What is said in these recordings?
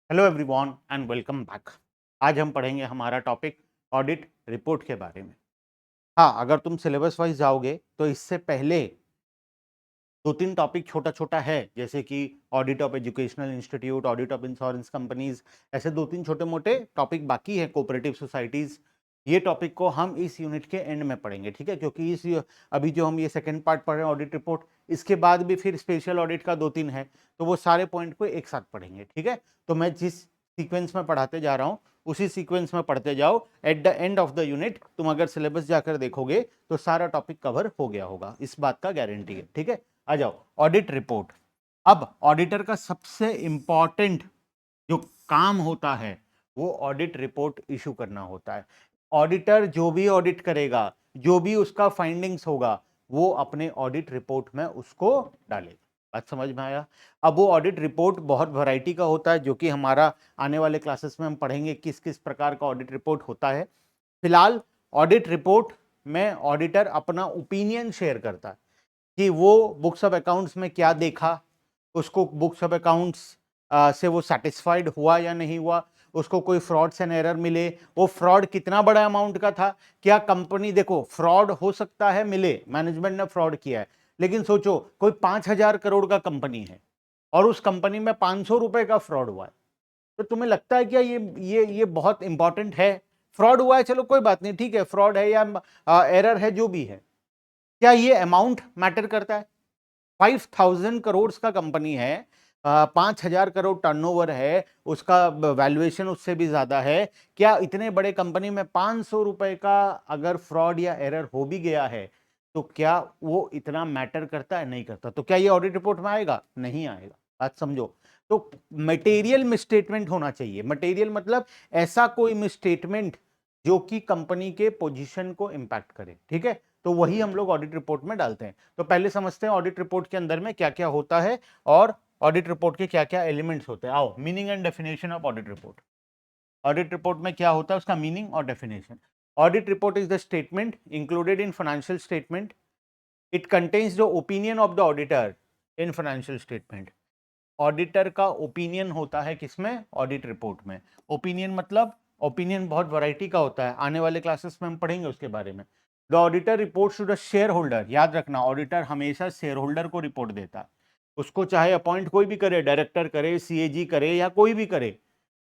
Hello everyone and welcome back. आज हम पढ़ेंगे हमारा टॉपिक ऑडिट रिपोर्ट के बारे में। हाँ, अगर तुम सिलेबस वाइज जाओगे तो इससे पहले दो तीन टॉपिक छोटा छोटा है, जैसे कि audit of educational institute, audit of insurance companies, ऐसे दो तीन छोटे मोटे टॉपिक बाकी है, कोऑपरेटिव सोसाइटीज। ये टॉपिक को हम इस यूनिट के एंड में पढ़ेंगे, ठीक है? क्योंकि अभी जो हम ये सेकंड पार्ट पढ़ रहे हैं ऑडिट रिपोर्ट, इसके बाद भी फिर स्पेशल ऑडिट का दो तीन है, तो वो सारे पॉइंट को एक साथ पढ़ेंगे, ठीक है? तो मैं जिस सीक्वेंस में पढ़ाते जा रहा हूँ उसी सीक्वेंस में पढ़ते जाओ। At the end of the unit तुम अगर सिलेबस जाकर देखोगे तो सारा टॉपिक कवर हो गया होगा, इस बात का गारंटी है, ठीक है? आ जाओ, ऑडिट रिपोर्ट। अब ऑडिटर का सबसे इंपॉर्टेंट जो काम होता है वो ऑडिट रिपोर्ट इशू करना होता है। ऑडिटर जो भी ऑडिट करेगा, जो भी उसका फाइंडिंग्स होगा, वो अपने ऑडिट रिपोर्ट में उसको डालेगा। बात समझ में आया? अब वो ऑडिट रिपोर्ट बहुत वैरायटी का होता है, जो कि हमारा आने वाले क्लासेस में हम पढ़ेंगे किस किस प्रकार का ऑडिट रिपोर्ट होता है। फिलहाल ऑडिट रिपोर्ट में ऑडिटर अपना ओपिनियन शेयर करता है कि वो बुक्स ऑफ अकाउंट्स में क्या देखा, उसको बुक्स ऑफ अकाउंट्स से वो सेटिस्फाइड हुआ या नहीं हुआ, उसको कोई फ्रॉड्स एंड एरर मिले, वो फ्रॉड कितना बड़ा अमाउंट का था, क्या कंपनी, देखो फ्रॉड हो सकता है मिले, मैनेजमेंट ने फ्रॉड किया है, लेकिन सोचो कोई 5,000 करोड़ का कंपनी है और उस कंपनी में 500 रुपए का फ्रॉड हुआ है, तो तुम्हें लगता है क्या ये बहुत इंपॉर्टेंट है? फ्रॉड हुआ है, चलो कोई बात नहीं, ठीक है, फ्रॉड है या एरर है, जो भी है, क्या ये अमाउंट मैटर करता है? 5,000 करोड़ का कंपनी है, 5,000 करोड़ टर्नओवर है, उसका वैल्यूएशन उससे भी ज्यादा है। क्या इतने बड़े कंपनी में 500 रुपए का अगर फ्रॉड या एरर हो भी गया है तो क्या वो इतना मैटर करता है? नहीं करता। तो क्या ये ऑडिट रिपोर्ट में आएगा? नहीं आएगा। बात समझो। तो मटेरियल मिसस्टेटमेंट होना चाहिए। मटेरियल मतलब ऐसा कोई मिसस्टेटमेंट जो कि कंपनी के पोजीशन को इंपैक्ट करे, ठीक है? तो वही हम लोग ऑडिट रिपोर्ट में डालते हैं। तो पहले समझते हैं ऑडिट रिपोर्ट के अंदर में क्या क्या होता है और ऑडिट रिपोर्ट के क्या क्या एलिमेंट्स होते हैं। आओ, meaning and definition of audit report. Audit report में क्या होता है, उसका मीनिंग और definition. Audit report is the statement included in financial statement. It contains the opinion of the auditor in financial statement. Auditor का ओपिनियन होता है किसमें? ऑडिट रिपोर्ट में। ओपिनियन मतलब, ओपिनियन बहुत वैरायटी का होता है, आने वाले क्लासेस में हम पढ़ेंगे उसके बारे में। The auditor report to the shareholder. याद रखना, ऑडिटर हमेशा शेयर होल्डर को रिपोर्ट देता है। उसको चाहे अपॉइंट कोई भी करे, डायरेक्टर करे, सीएजी करे या कोई भी करे,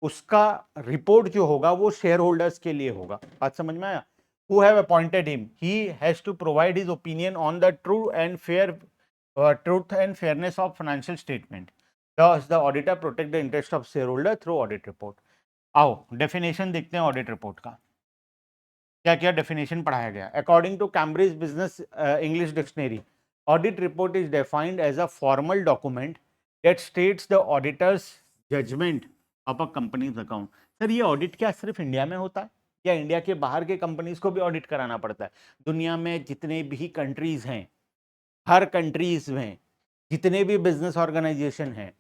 उसका रिपोर्ट जो होगा वो शेयर होल्डर्स के लिए होगा। बात समझ में आया? Who have appointed him, he has to provide his opinion on the truth and fairness of financial statement. Thus, the auditor protect the interest of shareholder through audit report. आओ definition देखते हैं ऑडिट रिपोर्ट का। क्या क्या definition पढ़ाया गया? According to Cambridge business English dictionary, audit report is defined as a formal document that states the auditor's judgement of a company's account. Sir, ये audit क्या सिर्फ इंडिया में होता है या इंडिया के बाहर के कंपनीज को भी ऑडिट कराना पड़ता है? दुनिया में जितने भी कंट्रीज हैं, हर कंट्रीज में जितने भी बिजनेस ऑर्गेनाइजेशन हैं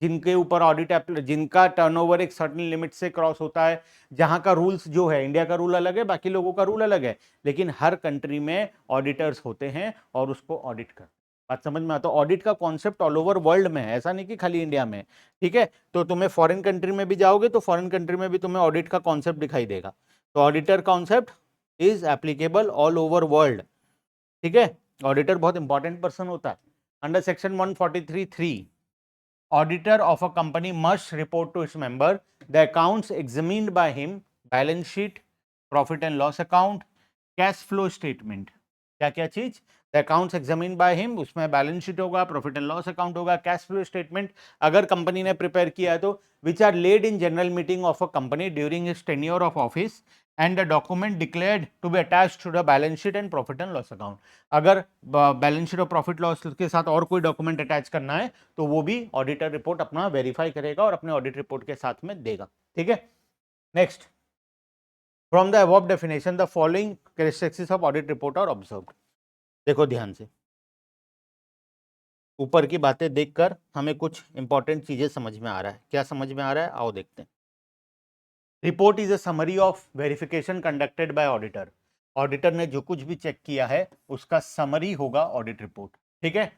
जिनके ऊपर ऑडिट, जिनका टर्नओवर एक सर्टेन लिमिट से क्रॉस होता है, जहां का रूल्स जो है, इंडिया का रूल अलग है, बाकी लोगों का रूल अलग है, लेकिन हर कंट्री में ऑडिटर्स होते हैं और उसको ऑडिट करते हैं। बात समझ में आता? तो ऑडिट का कॉन्सेप्ट ऑल ओवर वर्ल्ड में है, ऐसा नहीं कि खाली इंडिया में, ठीक है? तो तुम्हें फॉरेन कंट्री में भी जाओगे तो फॉरेन कंट्री में भी तुम्हें ऑडिट का कॉन्सेप्ट दिखाई देगा। तो auditor concept is applicable all over world, ठीक है? ऑडिटर बहुत इंपॉर्टेंट पर्सन होता है। Under section 143(3), auditor of a company must report to its member the accounts examined by him, balance sheet, profit and loss account, cash flow statement। क्या क्या चीज? The accounts examine by him, उसमें balance sheet होगा, profit and loss account होगा, cash flow statement अगर company ने prepare किया है तो, which are laid in general meeting of a company during his tenure of office and the document declared to be attached to the balance sheet and profit and loss account. अगर balance sheet और profit loss के साथ और कोई document attach करना है तो वो भी ऑडिटर रिपोर्ट अपना वेरीफाई करेगा और अपने ऑडिट रिपोर्ट के साथ में देगा, ठीक है? Next, from the above definition the following characteristics of audit report are observed. देखो ध्यान से, ऊपर की बातें देखकर हमें कुछ इंपॉर्टेंट चीजें समझ में आ रहा है। क्या समझ में आ रहा है? आओ देखते हैं। Report is a summary of verification conducted by auditor. Auditor ने जो कुछ भी चेक किया है उसका समरी होगा ऑडिट रिपोर्ट, ठीक है?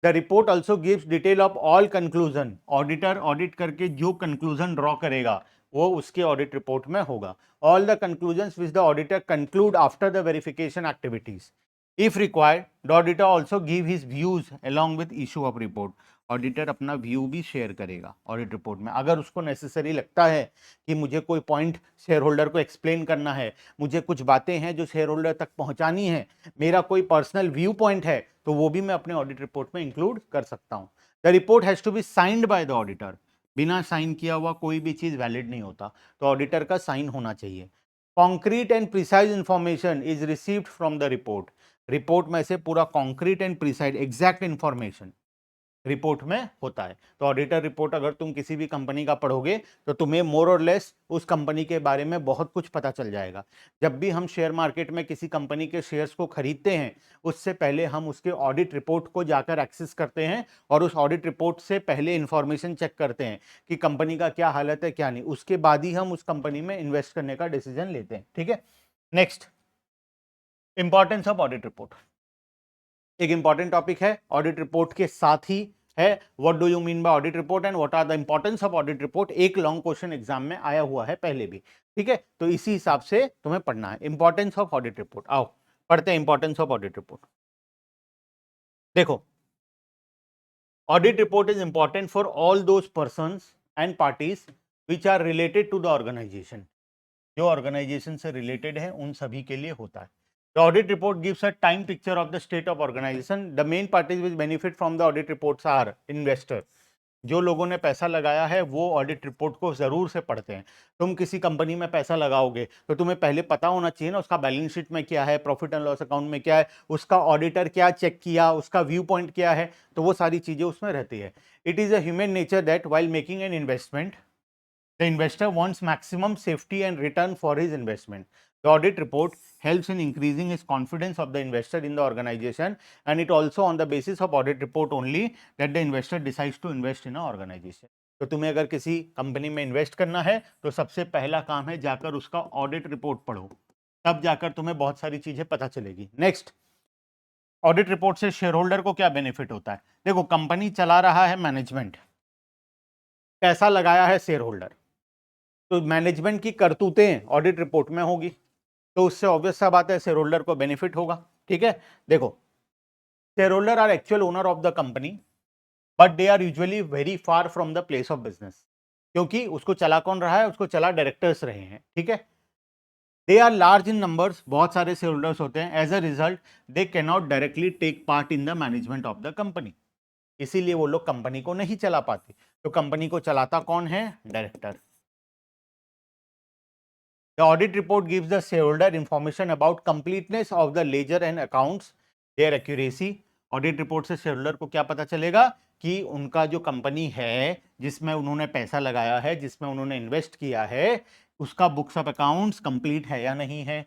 The report also gives detail of all conclusion, auditor audit करके जो कंक्लूजन ड्रॉ करेगा वो उसके ऑडिट रिपोर्ट में होगा. All the conclusions which the auditor conclude after the verification activities. If required the auditor also give his views along with issue of report. Auditor अपना view भी share करेगा audit report में. अगर उसको necessary लगता है कि मुझे कोई पॉइंट शेयर होल्डर को एक्सप्लेन करना है, मुझे कुछ बातें हैं जो शेयर होल्डर तक पहुंचानी है, मेरा कोई पर्सनल व्यू पॉइंट है, तो वो भी मैं अपने ऑडिट रिपोर्ट में इंक्लूड कर सकता हूं. The report has to be signed by the auditor. बिना साइन किया हुआ कोई भी चीज वैलिड नहीं होता, तो ऑडिटर का साइन होना चाहिए. Concrete and precise information is received from the report. Report में से पूरा concrete and precise exact information report में होता है. तो ऑडिटर रिपोर्ट अगर तुम किसी भी कंपनी का पढ़ोगे तो तुम्हें मोर और लेस उस कंपनी के बारे में बहुत कुछ पता चल जाएगा. जब भी हम शेयर मार्केट में किसी कंपनी के शेयर्स को खरीदते हैं, उससे पहले हम उसके ऑडिट रिपोर्ट को जाकर एक्सेस करते हैं और उस ऑडिट रिपोर्ट से पहले इंफॉर्मेशन चेक करते हैं कि कंपनी का क्या हालत है क्या नहीं. उसके बाद ही हम उस कंपनी में इन्वेस्ट करने का डिसीजन लेते हैं. ठीक है. Next, importance of audit report. एक इंपॉर्टेंट टॉपिक है ऑडिट रिपोर्ट के साथ ही है what do you mean by audit report and what are the importance of audit report. एक लॉन्ग क्वेश्चन एग्जाम में आया हुआ है पहले भी. ठीक है, तो इसी हिसाब से तुम्हें पढ़ना है इंपॉर्टेंस ऑफ ऑडिट रिपोर्ट. आओ पढ़ते हैं इंपॉर्टेंस ऑफ ऑडिट रिपोर्ट. देखो, audit report is important for all those persons and parties which are related to the organisation. जो ऑर्गेनाइजेशन से रिलेटेड है उन सभी के लिए होता है. The audit report gives a time picture of the state of organization. The main parties which benefit from the audit reports are investor. जो लोगों ने पैसा लगाया है वो ऑडिट रिपोर्ट को जरूर से पढ़ते हैं. तुम किसी कंपनी में पैसा लगाओगे तो तुम्हें पहले पता होना चाहिए ना उसका बैलेंस शीट में क्या है, प्रॉफिट एंड लॉस अकाउंट में क्या है, उसका ऑडिटर क्या चेक किया, उसका व्यू पॉइंट क्या है, तो वो सारी चीजें उसमें रहती है. It is a human nature that while making an investment the investor wants maximum safety and return for his investment. The audit report helps in increasing his confidence of the investor in the organization, and it also on the basis of audit report only that the investor decides to invest in a organization. तो तुम्हें अगर किसी company में invest करना है तो सबसे पहला काम है जाकर उसका ऑडिट रिपोर्ट पढ़ो, तब जाकर तुम्हें बहुत सारी चीजें पता चलेगी. नेक्स्ट, ऑडिट रिपोर्ट से शेयर होल्डर को क्या बेनिफिट होता है. देखो, कंपनी चला रहा है मैनेजमेंट, पैसा लगाया है शेयर होल्डर, तो मैनेजमेंट की करतूतें ऑडिट रिपोर्ट में होगी, तो उससे ऑब्वियस सा बात है शेयर होल्डर को बेनिफिट होगा. ठीक है. देखो, shareholder are actual owner of the company but they are usually very far from the place of business. क्योंकि उसको चला कौन रहा है, उसको चला डायरेक्टर्स रहे हैं. ठीक है. They are large in numbers, बहुत सारे शेयर होल्डर्स होते हैं. As a result they can not directly take part in the management of the company. इसीलिए वो लोग कंपनी को नहीं चला पाते. तो कंपनी को चलाता कौन है, director. The audit report gives the shareholder information about completeness of the ledger and accounts, their accuracy. Audit report से शेयरहोल्डर को क्या पता चलेगा कि उनका जो कंपनी है जिसमें उन्होंने पैसा लगाया है, जिसमें उन्होंने इन्वेस्ट किया है, उसका बुक्स ऑफ अकाउंट्स कंप्लीट है या नहीं है,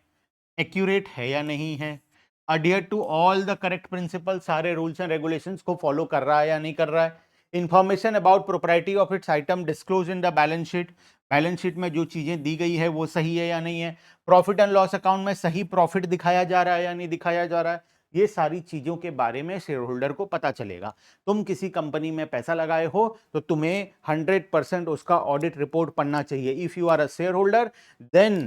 एक्यूरेट है या नहीं है, adhere to all the correct principle, सारे रूल्स एंड रेगुलेशंस को फॉलो कर रहा है या नहीं कर रहा है. Information about propriety of its item disclose in the balance sheet. Balance sheet में जो चीजें दी गई है वो सही है या नहीं है. प्रॉफिट एंड लॉस अकाउंट में सही प्रॉफिट दिखाया जा रहा है या नहीं दिखाया जा रहा है. ये सारी चीजों के बारे में शेयर होल्डर को पता चलेगा. तुम किसी कंपनी में पैसा लगाए हो तो तुम्हें 100% उसका ऑडिट रिपोर्ट पढ़ना चाहिए. If you are a shareholder then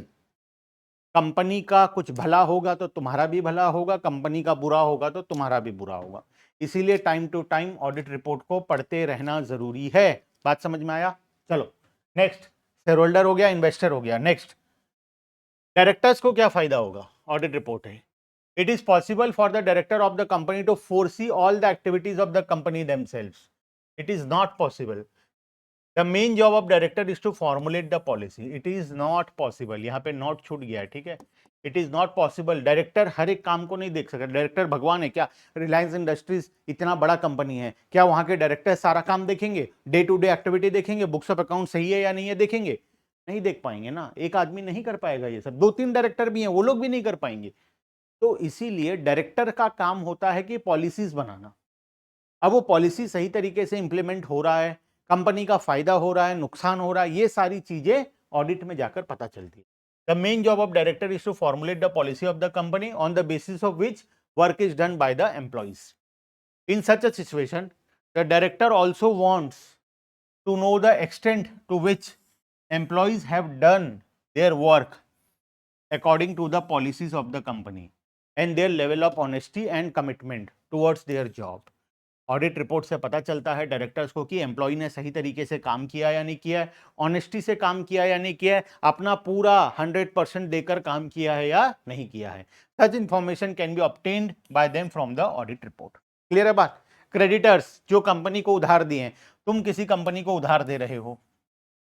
company का कुछ भला होगा तो तुम्हारा भी भला होगा, कंपनी का बुरा होगा तो तुम्हारा भी बुरा होगा. इसीलिए time to time audit report को पढ़ते रहना जरूरी है. बात समझ में आया. चलो नेक्स्ट, शेयर होल्डर हो गया, इन्वेस्टर हो गया. नेक्स्ट, डायरेक्टर्स को क्या फायदा होगा. ऑडिट रिपोर्ट है. It is possible for the director of the company to foresee all the activities of the company themselves. It is not possible. The main job of director is to formulate the policy. It is not possible. यहाँ पे not छूट गया है. ठीक है. It is not possible. Director हर एक काम को नहीं देख सकता. डायरेक्टर भगवान है क्या. रिलायंस इंडस्ट्रीज इतना बड़ा कंपनी है, क्या वहां के डायरेक्टर सारा काम देखेंगे, डे टू डे एक्टिविटी देखेंगे, बुक्स ऑफ अकाउंट सही है या नहीं है देखेंगे. नहीं देख पाएंगे ना. एक आदमी नहीं कर पाएगा ये सब. 2-3 डायरेक्टर भी हैं, वो लोग भी नहीं कर पाएंगे. तो इसीलिए डायरेक्टर का काम होता है कि पॉलिसीज बनाना. अब वो पॉलिसी सही तरीके से इंप्लीमेंट हो रहा है, कंपनी का फायदा हो रहा है, नुकसान हो रहा है, ये सारी चीजें ऑडिट में जाकर पता चलती है. The main job of director is to formulate the policy of the company on the basis of which work is done by the employees. In such a situation, the director also wants to know the extent to which employees have done their work according to the policies of the company and their level of honesty and commitment towards their job. Audit report से पता चलता है directors को कि employ ने सही तरीके से काम किया या नहीं किया है, ऑनेस्टी से काम किया या नहीं किया है, अपना पूरा 100% देकर काम किया है या नहीं किया है. सच information can be obtained by them from the audit report. Clear है बात. क्रेडिटर्स जो कंपनी को उधार दिए, तुम किसी कंपनी को उधार दे रहे हो,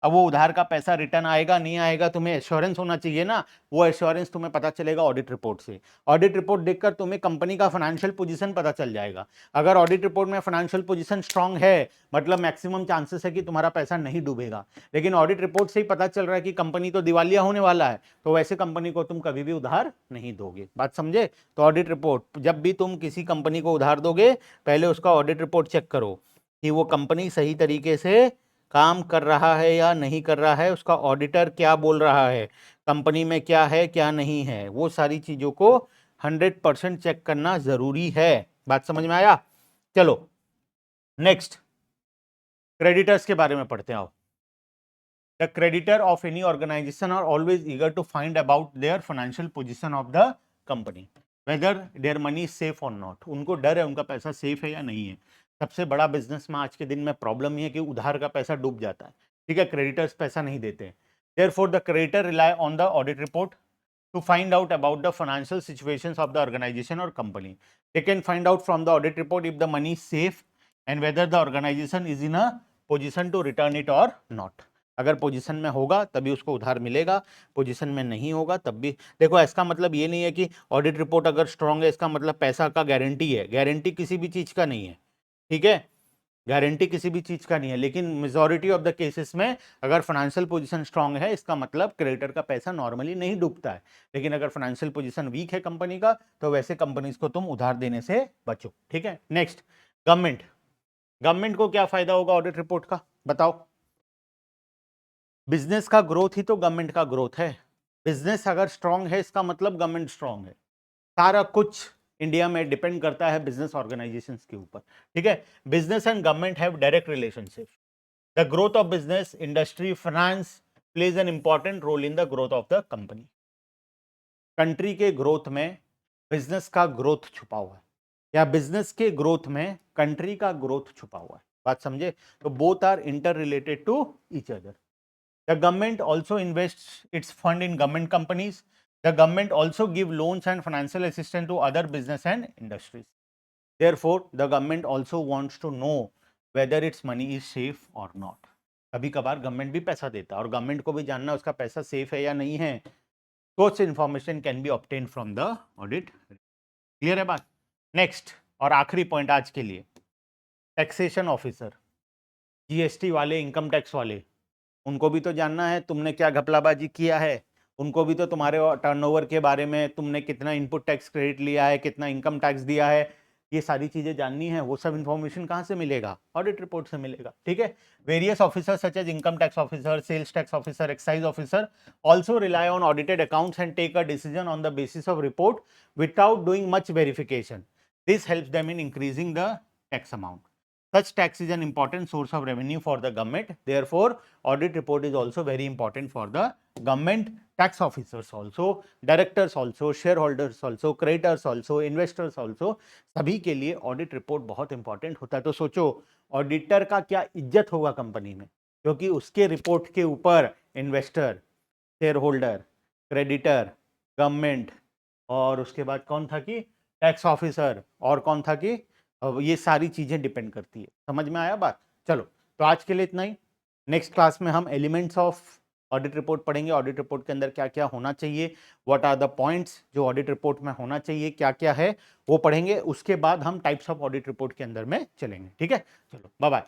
अब वो उधार का पैसा रिटर्न आएगा नहीं आएगा, तुम्हें एश्योरेंस होना चाहिए ना. वो एश्योरेंस तुम्हें पता चलेगा ऑडिट रिपोर्ट से. ऑडिट रिपोर्ट देखकर तुम्हें कंपनी का फाइनेंशियल पोजीशन पता चल जाएगा. अगर ऑडिट रिपोर्ट में फाइनेंशियल पोजीशन स्ट्रांग है, मतलब मैक्सिमम चांसेस है कि तुम्हारा पैसा नहीं डूबेगा. लेकिन ऑडिट रिपोर्ट से ही पता चल रहा है कि कंपनी तो दिवालिया होने वाला है, तो वैसे कंपनी को तुम कभी भी उधार नहीं दोगे. बात समझे. तो ऑडिट रिपोर्ट, जब भी तुम किसी कंपनी को उधार दोगे, पहले उसका ऑडिट रिपोर्ट चेक करो कि वो कंपनी सही तरीके से काम कर रहा है या नहीं कर रहा है, उसका ऑडिटर क्या बोल रहा है, कंपनी में क्या है क्या नहीं है, वो सारी चीजों को 100% चेक करना जरूरी है. बात समझ में आया. चलो नेक्स्ट क्रेडिटर्स के बारे में पढ़ते हैं. आओ. The creditor of any organisation are always eager to find about their financial position of the company, whether their money is safe और नॉट. उनको डर है उनका पैसा सेफ है या नहीं है. सबसे बड़ा बिजनेस में आज के दिन में प्रॉब्लम ये है कि उधार का पैसा डूब जाता है. ठीक है, क्रेडिटर्स पैसा नहीं देते. Therefore the creditor rely on the audit report to find out about the financial situations of the organization or company. They can find out from the audit report if the money is safe and whether the organization is in a position to return it or not. अगर position में होगा तभी उसको उधार मिलेगा, position में नहीं होगा तब भी. देखो, इसका मतलब ये नहीं है कि ऑडिट रिपोर्ट अगर स्ट्रांग है इसका मतलब पैसा का गारंटी है. गारंटी किसी भी चीज का नहीं है. ठीक है, गारंटी किसी भी चीज का नहीं है. लेकिन मेजॉरिटी ऑफ द केसेस में अगर फाइनेंशियल पोजीशन स्ट्रांग है, इसका मतलब क्रेडिटर का पैसा नॉर्मली नहीं डूबता है. लेकिन अगर फाइनेंशियल पोजीशन वीक है कंपनी का, तो वैसे कंपनीज को तुम उधार देने से बचो. ठीक है. Next, government. गवर्नमेंट को क्या फायदा होगा ऑडिट रिपोर्ट का, बताओ. बिजनेस का ग्रोथ ही तो गवर्नमेंट का ग्रोथ है. बिजनेस अगर स्ट्रांग है इसका मतलब गवर्नमेंट स्ट्रांग है. सारा कुछ इंडिया में डिपेंड करता है बिजनेस ऑर्गेनाइजेशंस के ऊपर. ठीक है. Business and government have direct relationship. The growth of business, industry, finance plays an important role in the growth of the company. Country के ग्रोथ में बिजनेस का ग्रोथ छुपा हुआ है, या बिजनेस के ग्रोथ में कंट्री का ग्रोथ छुपा हुआ है. बात समझे. तो both are interrelated to each other. The government also invest its fund in government companies. The government also give loans and financial assistance to other business and industries. Therefore, the government also wants to know whether its money is safe or not. कभी कभार government भी पैसा देता है और government को भी जानना उसका पैसा सेफ है या नहीं है. कुछ information can be obtain from the audit. Clear है बात. नेक्स्ट और आखिरी पॉइंट आज के लिए, टैक्सेशन ऑफिसर. जीएसटी वाले, इनकम टैक्स वाले, उनको भी तो जानना है तुमने क्या घपलाबाजी किया है. उनको भी तो तुम्हारे टर्नओवर के बारे में, तुमने कितना इनपुट टैक्स क्रेडिट लिया है, कितना इनकम टैक्स दिया है, ये सारी चीजें जाननी है. वो सब इन्फॉर्मेशन कहाँ से मिलेगा, ऑडिट रिपोर्ट से मिलेगा. ठीक है. Various officer such as income tax officer, sales tax officer, excise officer also rely on audited accounts and take a decision on the basis of report without doing much verification. This helps them in increasing the tax amount. Such tax is an important source of revenue for the government. Therefore, audit report is also very important for the government. Tax officers also, directors also, shareholders also, creditors also, investors also, सभी के लिए audit report बहुत important होता है. तो सोचो auditor का क्या इज्जत होगा कंपनी में, क्योंकि उसके रिपोर्ट के ऊपर investor, share holder, creditor, government, और उसके बाद कौन था कि टैक्स ऑफिसर, और कौन था कि ये सारी चीजें डिपेंड करती है. समझ में आया बात. चलो, तो आज के लिए इतना ही. नेक्स्ट क्लास में हम एलिमेंट्स ऑफ ऑडिट रिपोर्ट पढ़ेंगे. ऑडिट रिपोर्ट के अंदर क्या क्या होना चाहिए, व्हाट आर द पॉइंट्स जो ऑडिट रिपोर्ट में होना चाहिए, क्या क्या है वो पढ़ेंगे. उसके बाद हम टाइप्स ऑफ ऑडिट रिपोर्ट के अंदर में चलेंगे. ठीक है. चलो, बाय बाय.